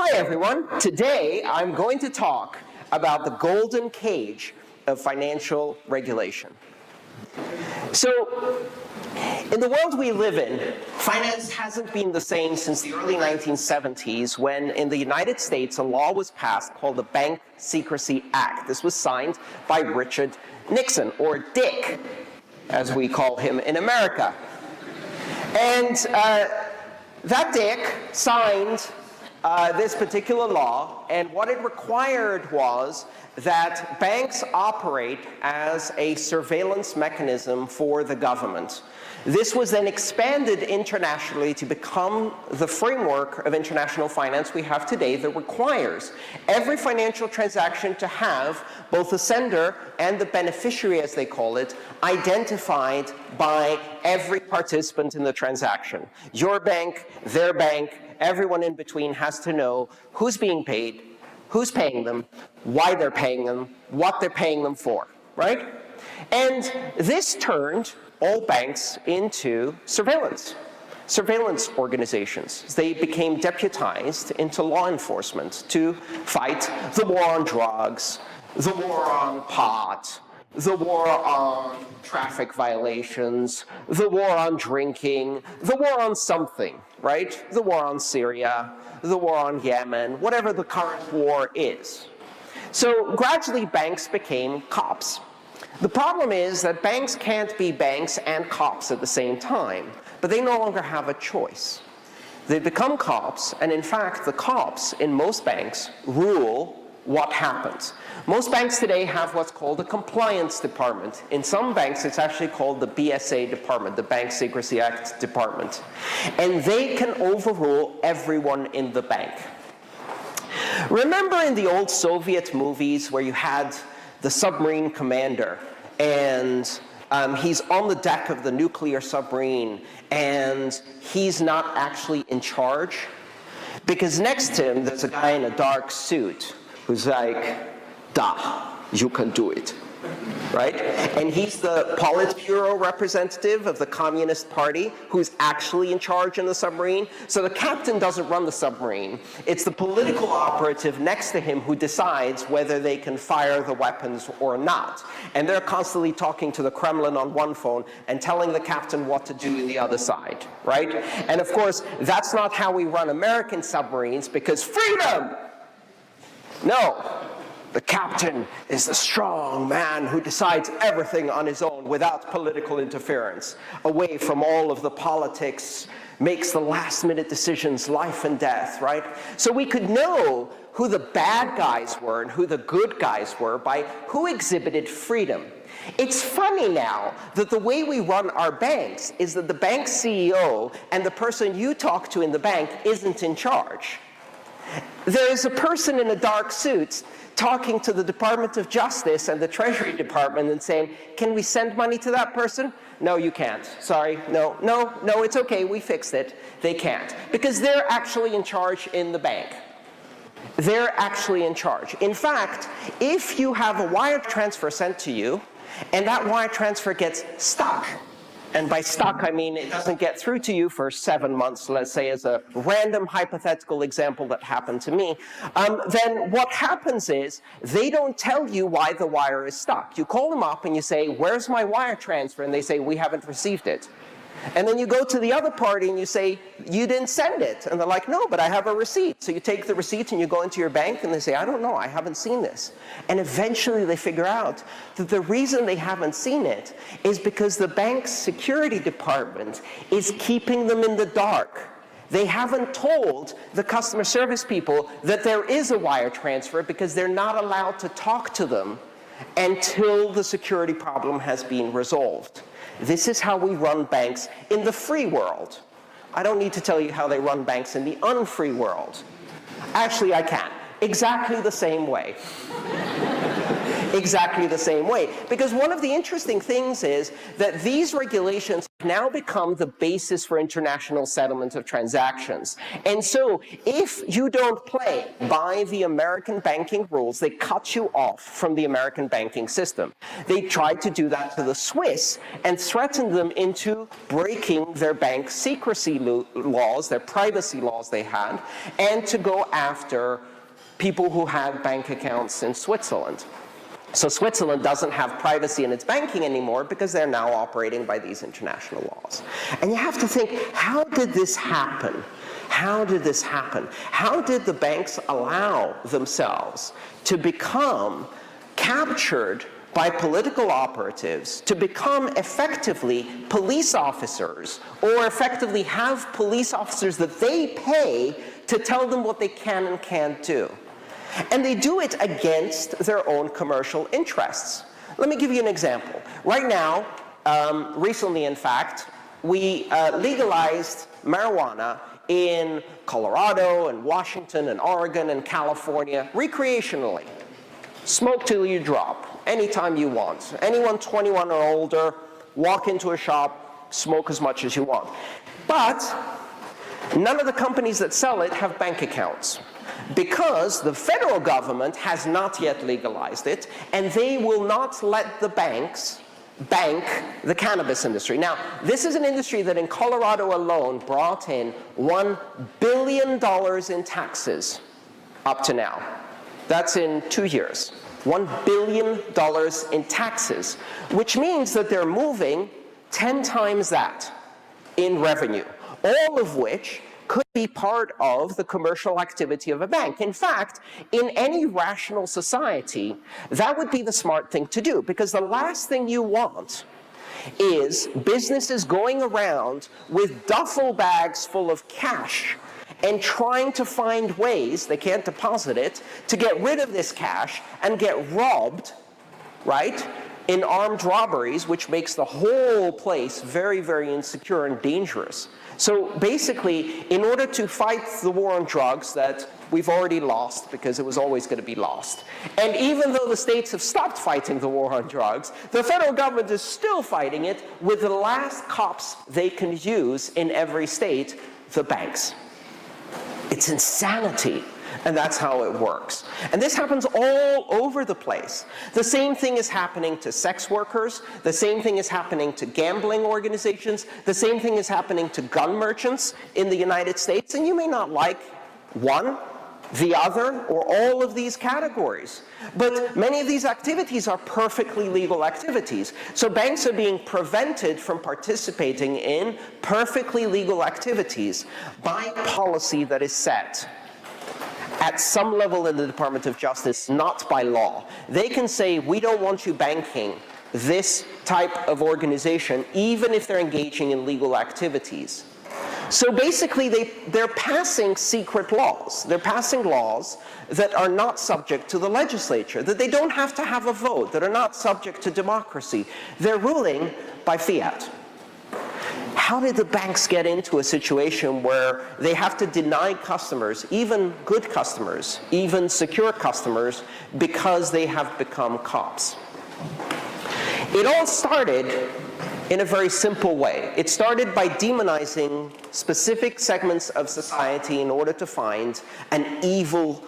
Hi everyone. Today I'm going to talk about the golden cage of financial regulation. So, in the world we live in, finance hasn't been the same since the early 1970s when in the United States a law was passed called the Bank Secrecy Act. This was signed by Richard Nixon, or Dick, as we call him in America. And that Dick signed this particular law, and what it required was that banks operate as a surveillance mechanism for the government. This was then expanded internationally to become the framework of international finance we have today that requires every financial transaction to have both the sender and the beneficiary, as they call it, identified by every participant in the transaction. Your bank, their bank, everyone in between has to know who's being paid, who's paying them, why they're paying them, what they're paying them for, right? And this turned all banks into surveillance organizations. They became deputized into law enforcement to fight the war on drugs, the war on pot, the war on traffic violations, the war on drinking, the war on something, right? The war on Syria, the war on Yemen, whatever the current war is. So gradually banks became cops. The problem is that banks can't be banks and cops at the same time, but they no longer have a choice. They become cops, and in fact, the cops in most banks rule what happens. Most banks today have what's called a compliance department. In some banks, it's actually called the BSA department, the Bank Secrecy Act department. And they can overrule everyone in the bank. Remember in the old Soviet movies where you had the submarine commander, and he's on the deck of the nuclear submarine, and he's not actually in charge? Because next to him, there's a guy in a dark suit who's like, "Da, you can do it," right? And he's the Politburo representative of the Communist Party who's actually in charge in the submarine. So the captain doesn't run the submarine. It's the political operative next to him who decides whether they can fire the weapons or not. And they're constantly talking to the Kremlin on one phone and telling the captain what to do in the other side, right? And of course, that's not how we run American submarines, because freedom! No. The captain is the strong man who decides everything on his own without political interference, away from all of the politics, makes the last-minute decisions, life and death, right? So we could know who the bad guys were and who the good guys were by who exhibited freedom. It's funny now that the way we run our banks is that the bank CEO and the person you talk to in the bank isn't in charge. There's a person in a dark suit talking to the Department of Justice and the Treasury Department and saying, "Can we send money to that person?" "No, you can't. Sorry. No, it's okay. We fixed it." They can't, because they're actually in charge in the bank. They're actually in charge. In fact, if you have a wire transfer sent to you, and that wire transfer gets stuck, and by stuck, I mean it doesn't get through to you for 7 months, let's say, as a random hypothetical example that happened to me, then what happens is they don't tell you why the wire is stuck. You call them up and you say, "Where's my wire transfer?" And they say, "We haven't received it." And then you go to the other party and you say, "You didn't send it." And they're like, "No, but I have a receipt." So you take the receipt and you go into your bank and they say, "I don't know, I haven't seen this." And eventually they figure out that the reason they haven't seen it is because the bank's security department is keeping them in the dark. They haven't told the customer service people that there is a wire transfer because they're not allowed to talk to them until the security problem has been resolved. This is how we run banks in the free world. I don't need to tell you how they run banks in the unfree world. Actually, I can. Exactly the same way. exactly the same way. Because one of the interesting things is that these regulations now become the basis for international settlement of transactions. And so if you don't play by the American banking rules, they cut you off from the American banking system. They tried to do that to the Swiss and threatened them into breaking their bank secrecy laws, their privacy laws they had, and to go after people who had bank accounts in Switzerland. So Switzerland doesn't have privacy in its banking anymore because they're now operating by these international laws. And you have to think, how did this happen? How did this happen? How did the banks allow themselves to become captured by political operatives, to become effectively police officers, or effectively have police officers that they pay to tell them what they can and can't do? And they do it against their own commercial interests. Let me give you an example. Right now, recently in fact, we legalized marijuana in Colorado and Washington and Oregon and California recreationally. Smoke till you drop, anytime you want. Anyone 21 or older, walk into a shop, smoke as much as you want. But none of the companies that sell it have bank accounts, because the federal government has not yet legalized it, and they will not let the banks bank the cannabis industry. Now, this is an industry that in Colorado alone brought in $1 billion in taxes up to now. That's in 2 years. $1 billion in taxes, which means that they're moving 10 times that in revenue, all of which could be part of the commercial activity of a bank. In fact, in any rational society, that would be the smart thing to do, because the last thing you want is businesses going around with duffel bags full of cash and trying to find ways, they can't deposit it, to get rid of this cash and get robbed, right, in armed robberies, which makes the whole place very, very insecure and dangerous. So basically, in order to fight the war on drugs that we've already lost, because it was always going to be lost, and even though the states have stopped fighting the war on drugs, the federal government is still fighting it with the last cops they can use in every state, the banks. It's insanity. And that's how it works. And this happens all over the place. The same thing is happening to sex workers. The same thing is happening to gambling organizations. The same thing is happening to gun merchants in the United States. And you may not like one, the other, or all of these categories. But many of these activities are perfectly legal activities. So banks are being prevented from participating in perfectly legal activities by policy that is set at some level in the Department of Justice, not by law. They can say, we don't want you banking this type of organization, even if they're engaging in legal activities. So basically, they're passing secret laws. They're passing laws that are not subject to the legislature, that they don't have to have a vote, that are not subject to democracy. They're ruling by fiat. How did the banks get into a situation where they have to deny customers, even good customers, even secure customers, because they have become cops? It all started in a very simple way. It started by demonizing specific segments of society in order to find an evil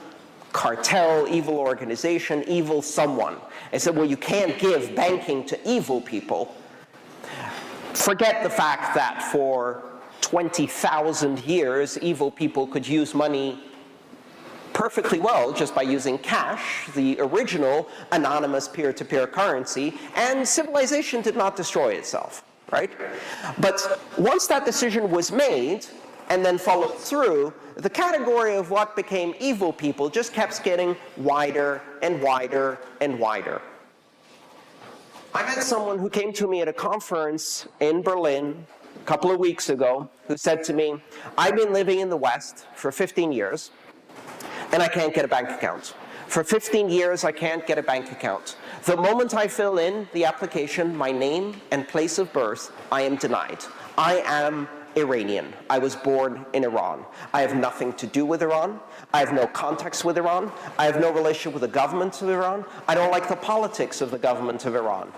cartel, evil organization, evil someone. They said, well, you can't give banking to evil people. Forget the fact that for 20,000 years, evil people could use money perfectly well just by using cash, the original anonymous peer-to-peer currency, and civilization did not destroy itself, right? But once that decision was made and then followed through, the category of what became evil people just kept getting wider and wider and wider. I met someone who came to me at a conference in Berlin a couple of weeks ago who said to me, I've been living in the West for 15 years, and I can't get a bank account. For 15 years, I can't get a bank account. The moment I fill in the application, my name and place of birth, I am denied. I am Iranian. I was born in Iran. I have nothing to do with Iran. I have no contacts with Iran. I have no relationship with the government of Iran. I don't like the politics of the government of Iran.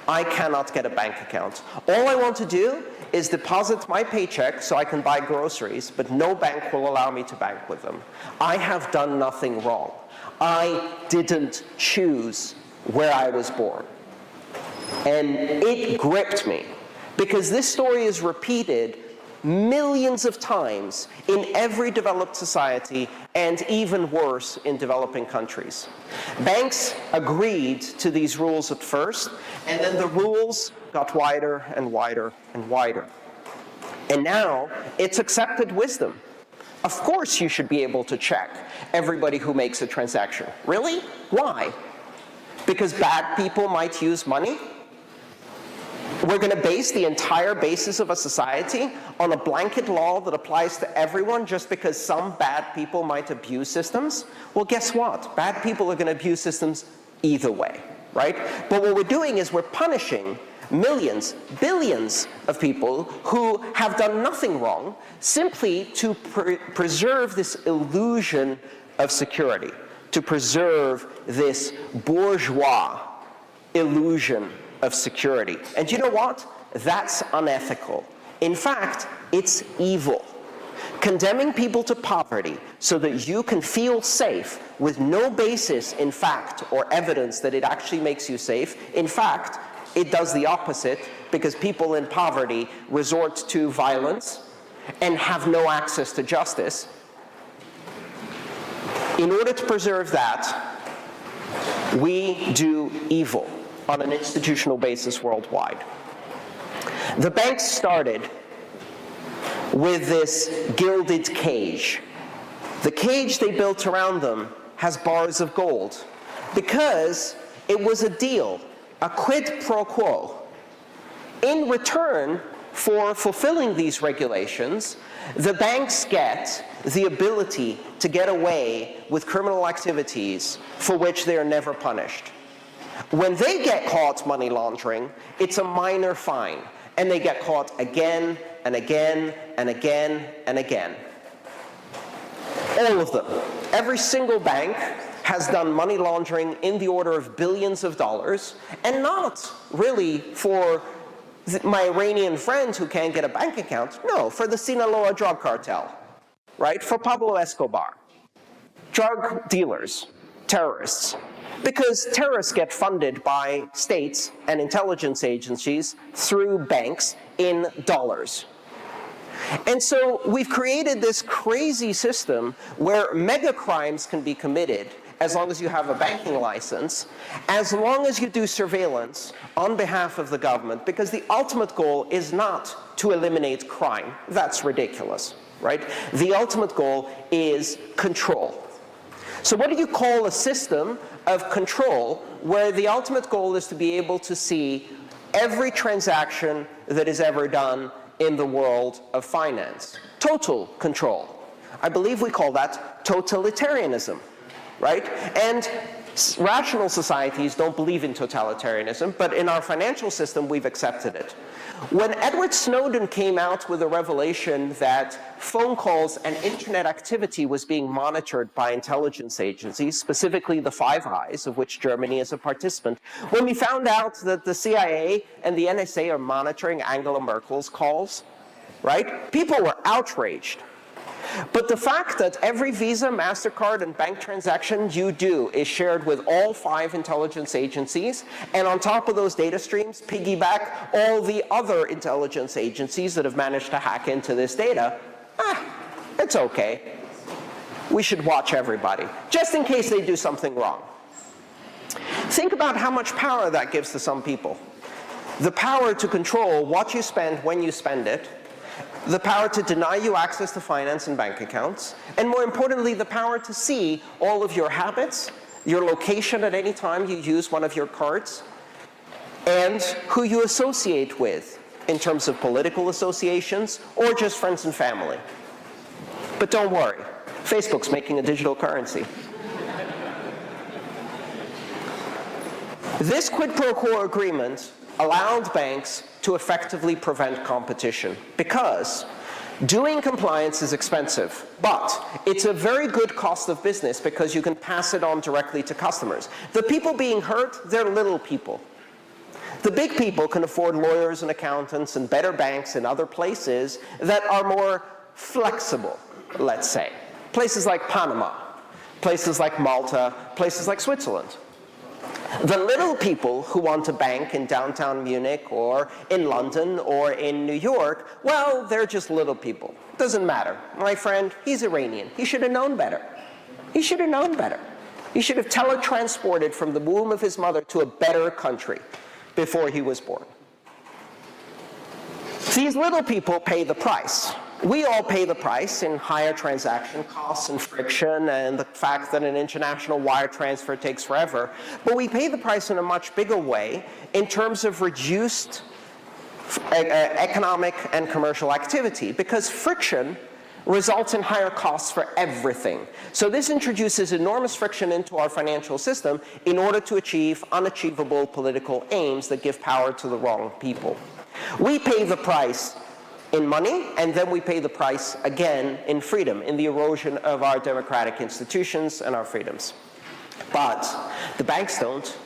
I cannot get a bank account. All I want to do is deposit my paycheck so I can buy groceries, but no bank will allow me to bank with them. I have done nothing wrong. I didn't choose where I was born. And it gripped me, because this story is repeated millions of times in every developed society, and even worse in developing countries. Banks agreed to these rules at first, and then the rules got wider and wider and wider. And now it's accepted wisdom. Of course you should be able to check everybody who makes a transaction. Really? Why? Because bad people might use money? We're going to base the entire basis of a society on a blanket law that applies to everyone just because some bad people might abuse systems? Well, guess what? Bad people are going to abuse systems either way, right? But what we're doing is we're punishing millions, billions of people who have done nothing wrong simply to preserve this illusion of security, to preserve this bourgeois illusion of security. And you know what? That's unethical. In fact, it's evil. Condemning people to poverty so that you can feel safe with no basis in fact or evidence that it actually makes you safe. In fact, it does the opposite, because people in poverty resort to violence and have no access to justice. In order to preserve that, we do evil on an institutional basis worldwide. The banks started with this gilded cage. The cage they built around them has bars of gold because it was a deal, a quid pro quo. In return for fulfilling these regulations, the banks get the ability to get away with criminal activities for which they are never punished. When they get caught money laundering, it's a minor fine, and they get caught again and again and again and again. All of them. Every single bank has done money laundering in the order of billions of dollars, and not really for my Iranian friend who can't get a bank account. No, for the Sinaloa drug cartel, right? For Pablo Escobar. Drug dealers, terrorists. Because terrorists get funded by states and intelligence agencies through banks in dollars. And so we've created this crazy system where mega crimes can be committed as long as you have a banking license, as long as you do surveillance on behalf of the government, because the ultimate goal is not to eliminate crime. That's ridiculous, right? The ultimate goal is control. So what do you call a system of control where the ultimate goal is to be able to see every transaction that is ever done in the world of finance? Total control. I believe we call that totalitarianism, right? And rational societies don't believe in totalitarianism, but in our financial system, we've accepted it. When Edward Snowden came out with a revelation that phone calls and internet activity was being monitored by intelligence agencies, specifically the Five Eyes, of which Germany is a participant, when we found out that the CIA and the NSA are monitoring Angela Merkel's calls, right? People were outraged. But the fact that every Visa, MasterCard, and bank transaction you do is shared with all 5 intelligence agencies, and on top of those data streams, piggyback all the other intelligence agencies that have managed to hack into this data, it's okay. We should watch everybody, just in case they do something wrong. Think about how much power that gives to some people. The power to control what you spend, when you spend it, the power to deny you access to finance and bank accounts, and more importantly, the power to see all of your habits, your location at any time you use one of your cards, and who you associate with in terms of political associations or just friends and family. But don't worry, Facebook's making a digital currency. This quid pro quo agreement allowed banks to effectively prevent competition because Doing compliance is expensive, but it's a very good cost of business because you can pass it on directly to customers. The people being hurt, they're little people. The big people can afford lawyers and accountants and better banks in other places that are more flexible, let's say. Places like Panama, places like Malta, places like Switzerland. The little people who want a bank in downtown Munich or in London or in New York, well, they're just little people. Doesn't matter. My friend, he's Iranian. He should have known better. He should have known better. He should have teletransported from the womb of his mother to a better country before he was born. These little people pay the price. We all pay the price in higher transaction costs and friction and the fact that an international wire transfer takes forever. But we pay the price in a much bigger way in terms of reduced economic and commercial activity, because friction results in higher costs for everything. So this introduces enormous friction into our financial system in order to achieve unachievable political aims that give power to the wrong people. We pay the price in money, and then we pay the price again in freedom, in the erosion of our democratic institutions and our freedoms. But the banks don't.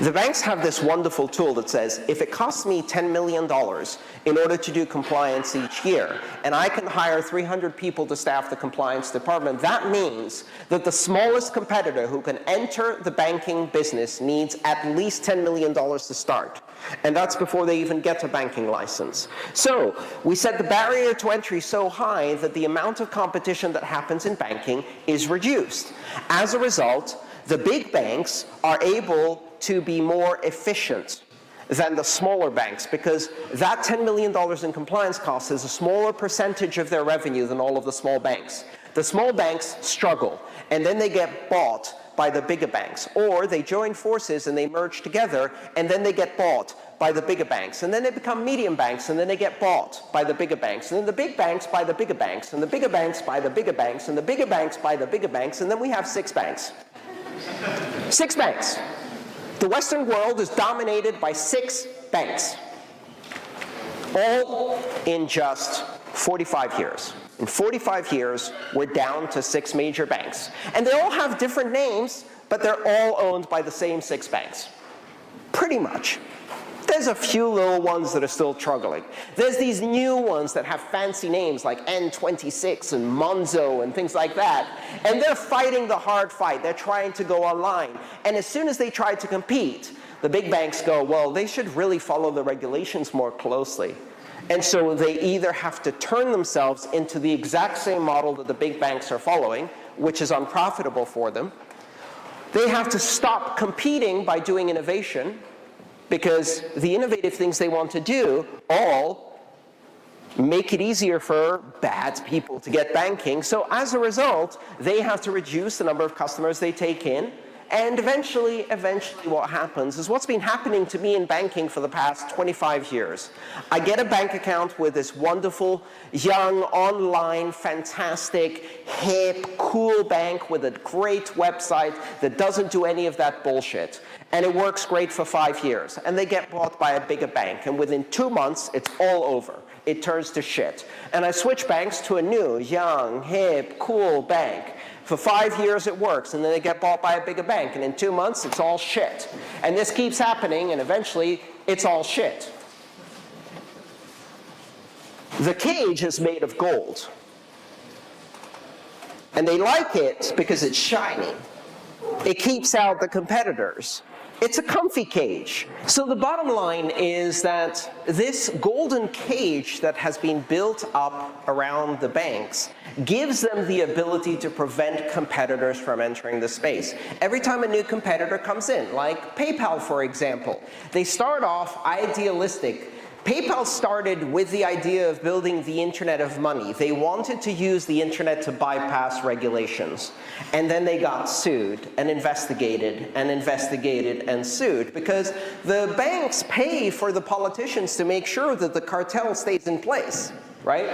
The banks have this wonderful tool that says, if it costs me $10 million in order to do compliance each year, and I can hire 300 people to staff the compliance department, that means that the smallest competitor who can enter the banking business needs at least $10 million to start. And that's before they even get a banking license. So we set the barrier to entry so high that the amount of competition that happens in banking is reduced. As a result, the big banks are able to be more efficient than the smaller banks, because that $10 million in compliance costs is a smaller percentage of their revenue than all of the small banks. The small banks struggle, and then they get bought by the bigger banks, or they join forces and they merge together, and then they get bought by the bigger banks, and then they become medium banks, and then they get bought by the bigger banks, and then the big banks buy the bigger banks, and the bigger banks buy the bigger banks, and the bigger banks buy the bigger banks, and then we have 6 banks. 6 banks. The Western world is dominated by 6 banks, all in just 45 years. In 45 years, we're down to 6 major banks. And they all have different names, but they're all owned by the same 6 banks. Pretty much. There's a few little ones that are still struggling. There's these new ones that have fancy names like N26 and Monzo and things like that. And they're fighting the hard fight. They're trying to go online. And as soon as they try to compete, the big banks go, well, they should really follow the regulations more closely. And so they either have to turn themselves into the exact same model that the big banks are following, which is unprofitable for them. They have to stop competing by doing innovation, because the innovative things they want to do all make it easier for bad people to get banking. So as a result, they have to reduce the number of customers they take in. And eventually what happens is what's been happening to me in banking for the past 25 years. I get a bank account with this wonderful, young, online, fantastic, hip, cool bank with a great website that doesn't do any of that bullshit. And it works great for 5 years. And they get bought by a bigger bank. And within 2 months, it's all over. It turns to shit. And I switch banks to a new, young, hip, cool bank. For 5 years it works, and then they get bought by a bigger bank, and in 2 months it's all shit. And this keeps happening, and eventually it's all shit. The cage is made of gold. And they like it because it's shiny. It keeps out the competitors. It's a comfy cage. So the bottom line is that this golden cage that has been built up around the banks gives them the ability to prevent competitors from entering the space. Every time a new competitor comes in, like PayPal, for example, they start off idealistic. PayPal started with the idea of building the Internet of Money. They wanted to use the Internet to bypass regulations. And then they got sued and investigated and investigated and sued because the banks pay for the politicians to make sure that the cartel stays in place, right?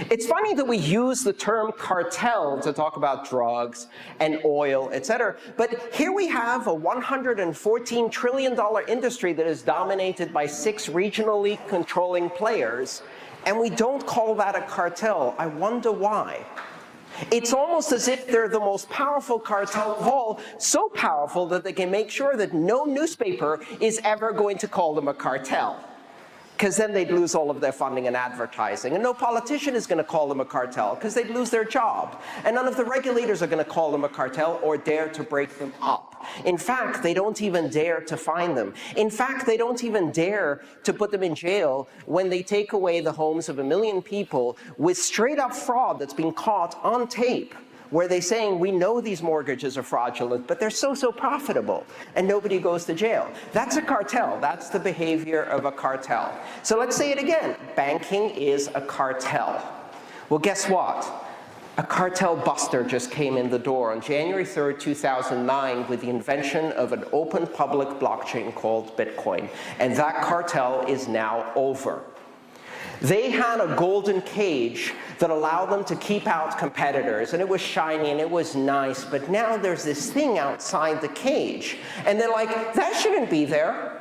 It's funny that we use the term cartel to talk about drugs and oil, etc. But here we have a $114 trillion industry that is dominated by 6 regionally controlling players. And we don't call that a cartel. I wonder why. It's almost as if they're the most powerful cartel of all, so powerful that they can make sure that no newspaper is ever going to call them a cartel, because then they'd lose all of their funding and advertising. And no politician is going to call them a cartel, because they'd lose their job. And none of the regulators are going to call them a cartel or dare to break them up. In fact, they don't even dare to fine them. In fact, they don't even dare to put them in jail when they take away the homes of 1 million people with straight-up fraud that's been caught on tape, where they're saying, we know these mortgages are fraudulent, but they're so profitable, and nobody goes to jail. That's a cartel. That's the behavior of a cartel. So let's say it again. Banking is a cartel. Well, guess what? A cartel buster just came in the door on January 3rd, 2009 with the invention of an open public blockchain called Bitcoin. And that cartel is now over. They had a golden cage that allowed them to keep out competitors, and it was shiny and it was nice, but now there's this thing outside the cage. And they're like, that shouldn't be there.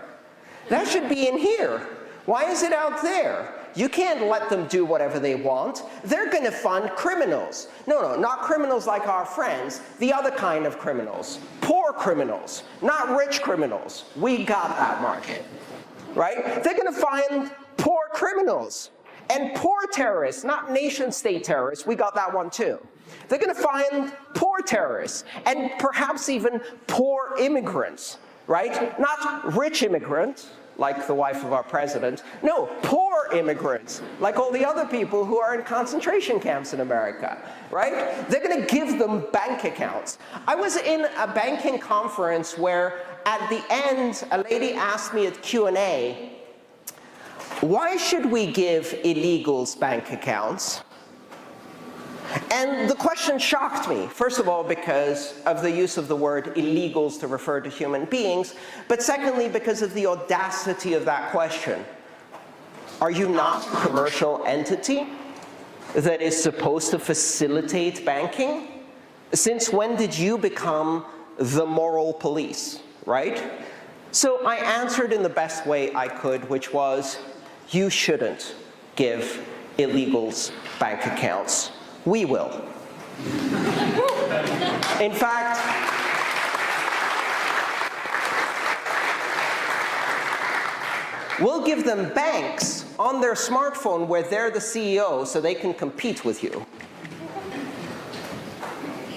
That should be in here. Why is it out there? You can't let them do whatever they want. They're going to fund criminals. No, not criminals like our friends, the other kind of criminals. Poor criminals, not rich criminals. We got that market, right? They're going to find poor criminals and poor terrorists, not nation-state terrorists. We got that one too. They're going to find poor terrorists and perhaps even poor immigrants, right? Not rich immigrants, like the wife of our president. No, poor immigrants, like all the other people who are in concentration camps in America, right? They're going to give them bank accounts. I was in a banking conference where at the end, a lady asked me at Q&A, why should we give illegals bank accounts? And the question shocked me, first of all, because of the use of the word illegals to refer to human beings, but secondly, because of the audacity of that question. Are you not a commercial entity that is supposed to facilitate banking? Since when did you become the moral police, right? So I answered in the best way I could, which was, you shouldn't give illegals bank accounts. We will. In fact, we'll give them banks on their smartphone where they're the CEO so they can compete with you.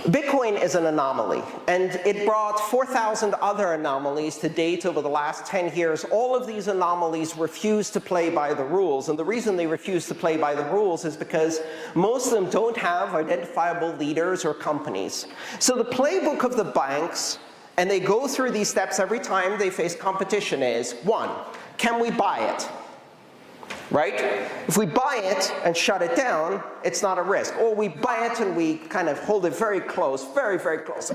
Bitcoin is an anomaly, and it brought 4,000 other anomalies to date over the last 10 years. All of these anomalies refuse to play by the rules, and the reason they refuse to play by the rules is because most of them don't have identifiable leaders or companies. So the playbook of the banks, and they go through these steps every time they face competition, is, 1, can we buy it? Right? If we buy it and shut it down, it's not a risk. Or we buy it and we kind of hold it very close, very close.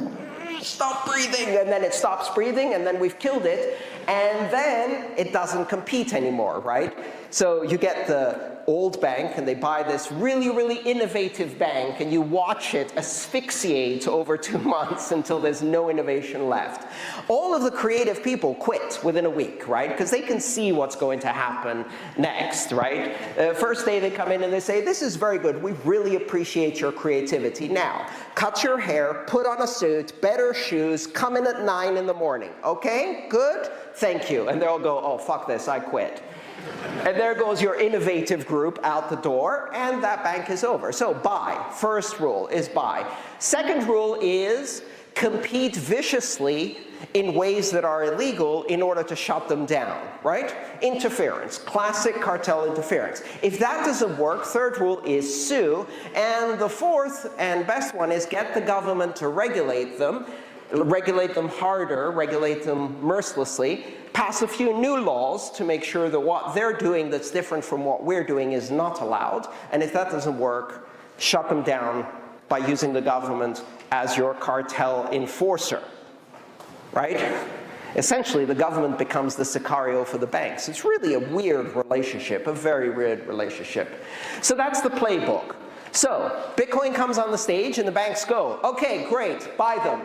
Stop breathing, and then it stops breathing, and then we've killed it, and then it doesn't compete anymore, right? So you get the old bank, and they buy this really innovative bank, and you watch it asphyxiate over 2 months until there's no innovation left. All of the creative people quit within a week, right? Because they can see what's going to happen next, right? First day they come in and they say, this is very good. We really appreciate your creativity. Now, cut your hair, put on a suit, better shoes, come in at 9 in the morning. Okay, good? Thank you. And they'll go, oh, fuck this, I quit. And there goes your innovative group out the door, and that bank is over. So buy. First rule is buy. Second rule is compete viciously in ways that are illegal in order to shut them down, right? Interference, classic cartel interference. If that doesn't work, third rule is sue. And the fourth and best one is get the government to regulate them harder, regulate them mercilessly, pass a few new laws to make sure that what they're doing that's different from what we're doing is not allowed. And if that doesn't work, shut them down by using the government as your cartel enforcer, right? Essentially, the government becomes the Sicario for the banks. It's really a weird relationship, a very weird relationship. So that's the playbook. So Bitcoin comes on the stage and the banks go, okay, great, buy them.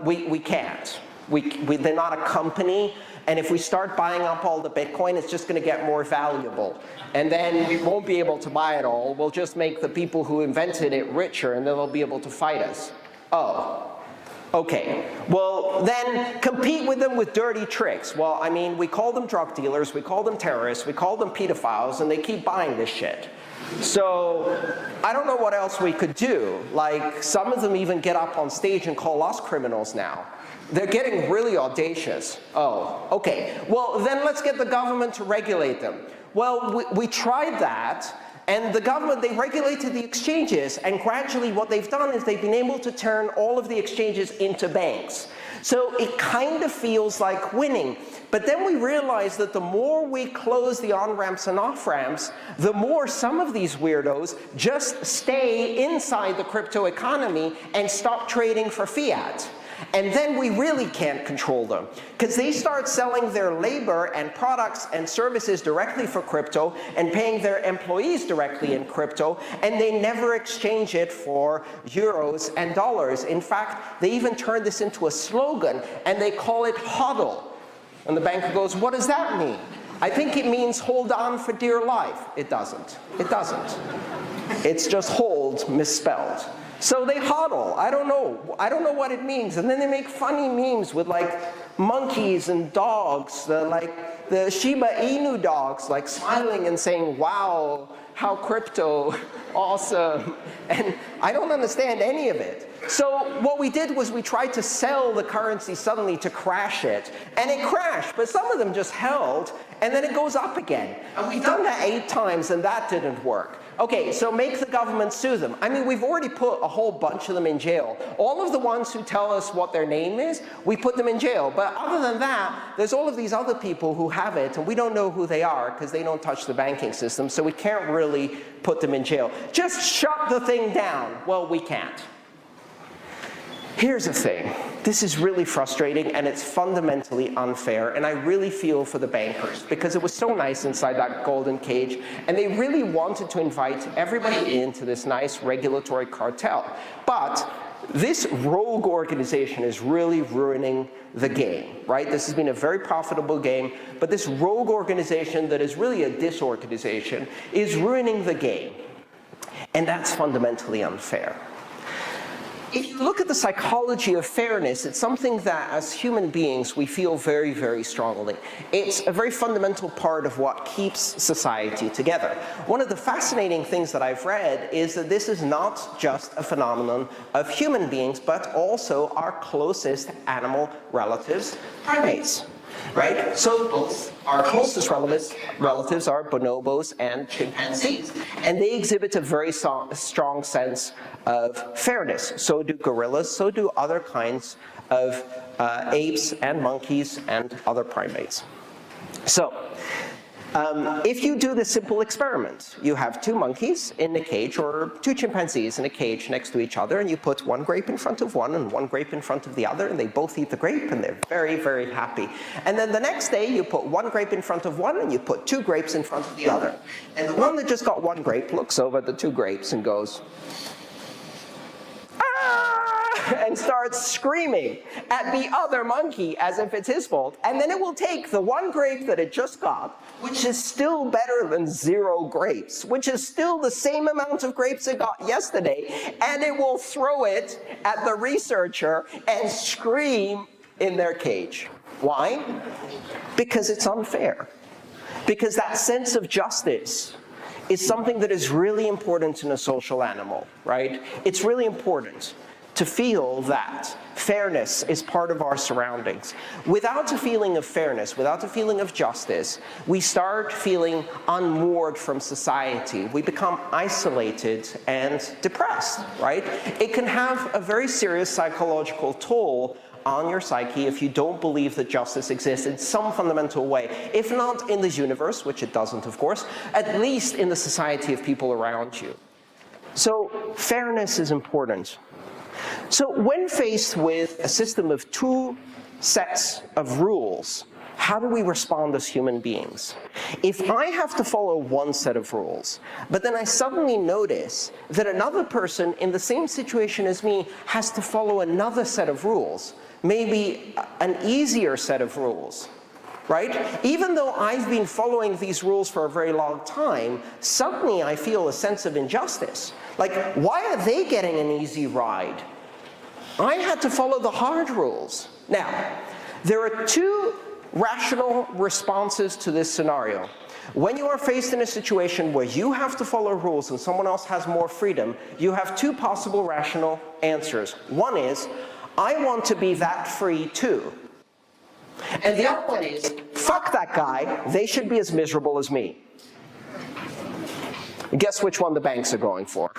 We can't. They're not a company, and if we start buying up all the Bitcoin, it's just going to get more valuable. And then we won't be able to buy it all. We'll just make the people who invented it richer, and then they'll be able to fight us. Oh. Okay, well then compete with them with dirty tricks. Well, I mean, we call them drug dealers, we call them terrorists, we call them pedophiles, and they keep buying this shit. So I don't know what else we could do. Like, some of them even get up on stage and call us criminals now. They're getting really audacious. Oh, okay. Well, then let's get the government to regulate them. Well, we tried that. And the government, they regulated the exchanges, and gradually what they've done is they've been able to turn all of the exchanges into banks. So it kind of feels like winning. But then we realize that the more we close the on-ramps and off-ramps, the more some of these weirdos just stay inside the crypto economy and stop trading for fiat. And then we really can't control them, because they start selling their labor and products and services directly for crypto and paying their employees directly in crypto, and they never exchange it for euros and dollars. In fact, they even turned this into a slogan, and they call it HODL. And the banker goes, what does that mean? I think it means hold on for dear life. It doesn't. It doesn't. It's just hold misspelled. So they hodl. I don't know. I don't know what it means. And then they make funny memes with like monkeys and dogs, like the Shiba Inu dogs, like smiling and saying, wow, how crypto, awesome. And I don't understand any of it. So what we did was we tried to sell the currency suddenly to crash it. And it crashed, but some of them just held, and then it goes up again. And we've done that 8 times, and that didn't work. Okay, so make the government sue them. I mean, we've already put a whole bunch of them in jail. All of the ones who tell us what their name is, we put them in jail. But other than that, there's all of these other people who have it, and we don't know who they are because they don't touch the banking system, so we can't really put them in jail. Just shut the thing down. Well, we can't. Here's the thing. This is really frustrating, and it's fundamentally unfair, and I really feel for the bankers, because it was so nice inside that golden cage, and they really wanted to invite everybody into this nice regulatory cartel. But this rogue organization is really ruining the game, right? This has been a very profitable game, but this rogue organization that is really a disorganization is ruining the game, and that's fundamentally unfair. If you look at the psychology of fairness, it's something that as human beings we feel very, very strongly. It's a very fundamental part of what keeps society together. One of the fascinating things that I've read is that this is not just a phenomenon of human beings, but also our closest animal relatives, primates. Right? So both our closest relatives are bonobos and chimpanzees, and they exhibit a very strong sense of fairness. So do gorillas, so do other kinds of apes and monkeys and other primates. So if you do this simple experiment, you have 2 monkeys in a cage, or 2 chimpanzees in a cage next to each other, and you put 1 grape in front of one and 1 grape in front of the other, and they both eat the grape, and they're very, very happy. And then the next day, you put 1 grape in front of one, and you put 2 grapes in front of the other. And the one that just got 1 grape looks over at the 2 grapes and goes, and starts screaming at the other monkey as if it's his fault. And then it will take the 1 grape that it just got, which is still better than 0 grapes, which is still the same amount of grapes it got yesterday, and it will throw it at the researcher and scream in their cage. Why? Because it's unfair. Because that sense of justice is something that is really important in a social animal, right? It's really important to feel that fairness is part of our surroundings. Without a feeling of fairness, without a feeling of justice, we start feeling unmoored from society. We become isolated and depressed, right? It can have a very serious psychological toll on your psyche if you don't believe that justice exists in some fundamental way. If not in this universe, which it doesn't, of course, at least in the society of people around you. So fairness is important. So when faced with a system of 2 sets of rules, how do we respond as human beings? If I have to follow one set of rules, but then I suddenly notice that another person in the same situation as me has to follow another set of rules, maybe an easier set of rules, right? Even though I've been following these rules for a very long time, suddenly I feel a sense of injustice. Like, why are they getting an easy ride? I had to follow the hard rules. Now, there are two rational responses to this scenario. When you are faced in a situation where you have to follow rules and someone else has more freedom, you have two possible rational answers. One is, I want to be that free too. And the other one is, fuck that guy, they should be as miserable as me. Guess which one the banks are going for?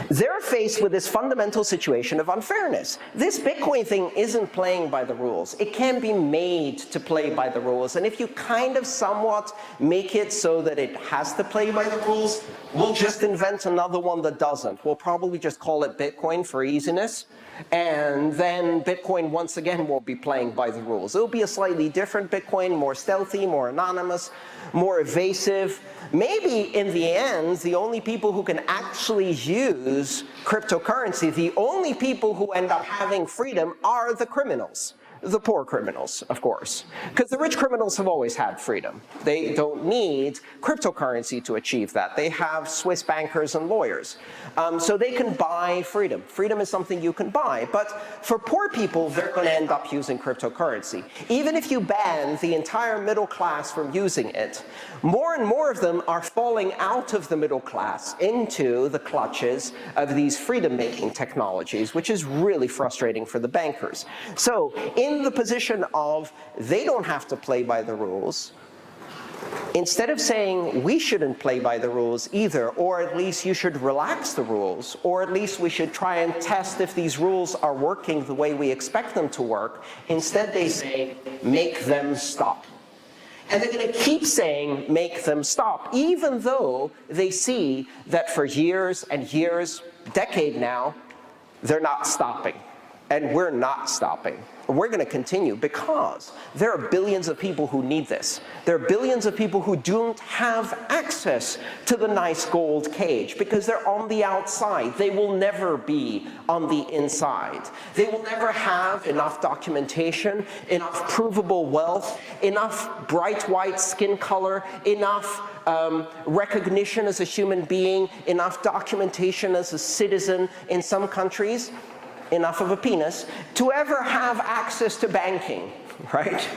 They're faced with this fundamental situation of unfairness. This Bitcoin thing isn't playing by the rules. It can be made to play by the rules. And if you kind of somewhat make it so that it has to play by the rules, we'll just invent another one that doesn't. We'll probably just call it Bitcoin for easiness. And then Bitcoin, once again, will be playing by the rules. It'll be a slightly different Bitcoin, more stealthy, more anonymous, more evasive. Maybe, in the end, the only people who can actually use cryptocurrency, the only people who end up having freedom are the criminals. The poor criminals, of course. Because the rich criminals have always had freedom. They don't need cryptocurrency to achieve that. They have Swiss bankers and lawyers. So they can buy freedom. Freedom is something you can buy. But for poor people, they're going to end up using cryptocurrency. Even if you ban the entire middle class from using it, more and more of them are falling out of the middle class into the clutches of these freedom-making technologies, which is really frustrating for the bankers. So in the position of they don't have to play by the rules, instead of saying we shouldn't play by the rules either, or at least you should relax the rules, or at least we should try and test if these rules are working the way we expect them to work, instead they say make them stop. And they're going to keep saying make them stop, even though they see that for years and years, decade now, they're not stopping. And we're not stopping. We're going to continue because there are billions of people who need this. There are billions of people who don't have access to the nice gold cage because they're on the outside. They will never be on the inside. They will never have enough documentation, enough provable wealth, enough bright white skin color, enough recognition as a human being, enough documentation as a citizen in some countries, enough of a penis, to ever have access to banking, right?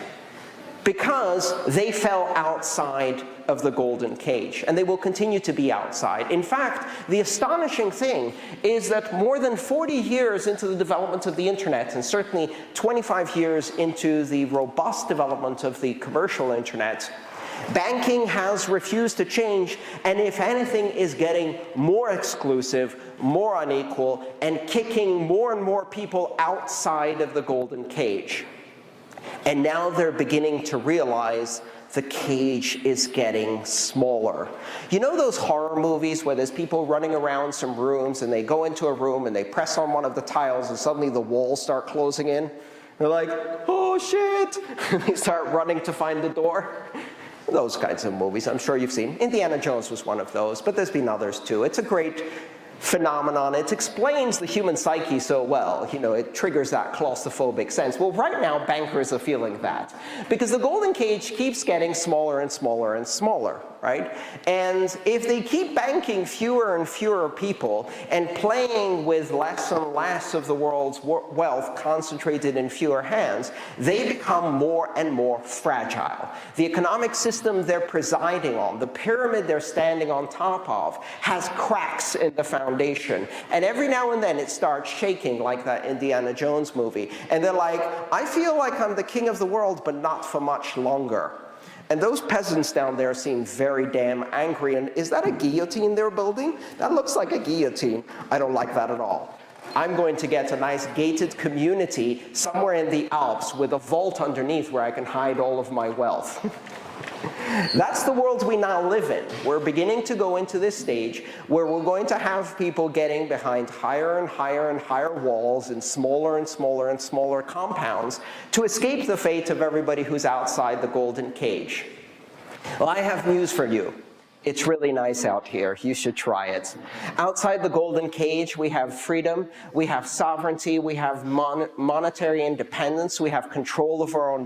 Because they fell outside of the golden cage, and they will continue to be outside. In fact, the astonishing thing is that more than 40 years into the development of the internet, and certainly 25 years into the robust development of the commercial internet, banking has refused to change, and if anything is getting more exclusive, more unequal, and kicking more and more people outside of the golden cage. And now they're beginning to realize the cage is getting smaller. You know those horror movies where there's people running around some rooms and they go into a room and they press on one of the tiles and suddenly the walls start closing in? They're like, oh shit! They start running to find the door. Those kinds of movies, I'm sure you've seen. Indiana Jones was one of those, but there's been others too. It's a great phenomenon. It explains the human psyche so well. You know, it triggers that claustrophobic sense. Well, right now, bankers are feeling that because the golden cage keeps getting smaller and smaller and smaller, right? And if they keep banking fewer and fewer people and playing with less and less of the world's wealth concentrated in fewer hands, they become more and more fragile. The economic system they're presiding on, the pyramid they're standing on top of, has cracks in the foundation. And every now and then it starts shaking like that Indiana Jones movie. And they're like, I feel like I'm the king of the world, but not for much longer. And those peasants down there seem very damn angry. And is that a guillotine they're building? That looks like a guillotine. I don't like that at all. I'm going to get a nice gated community somewhere in the Alps with a vault underneath where I can hide all of my wealth. That's the world we now live in. We're beginning to go into this stage where we're going to have people getting behind higher and higher and higher walls in smaller and smaller and smaller compounds to escape the fate of everybody who's outside the golden cage. Well, I have news for you. It's really nice out here. You should try it. Outside the golden cage, we have freedom, we have sovereignty, we have monetary independence, we have control of our own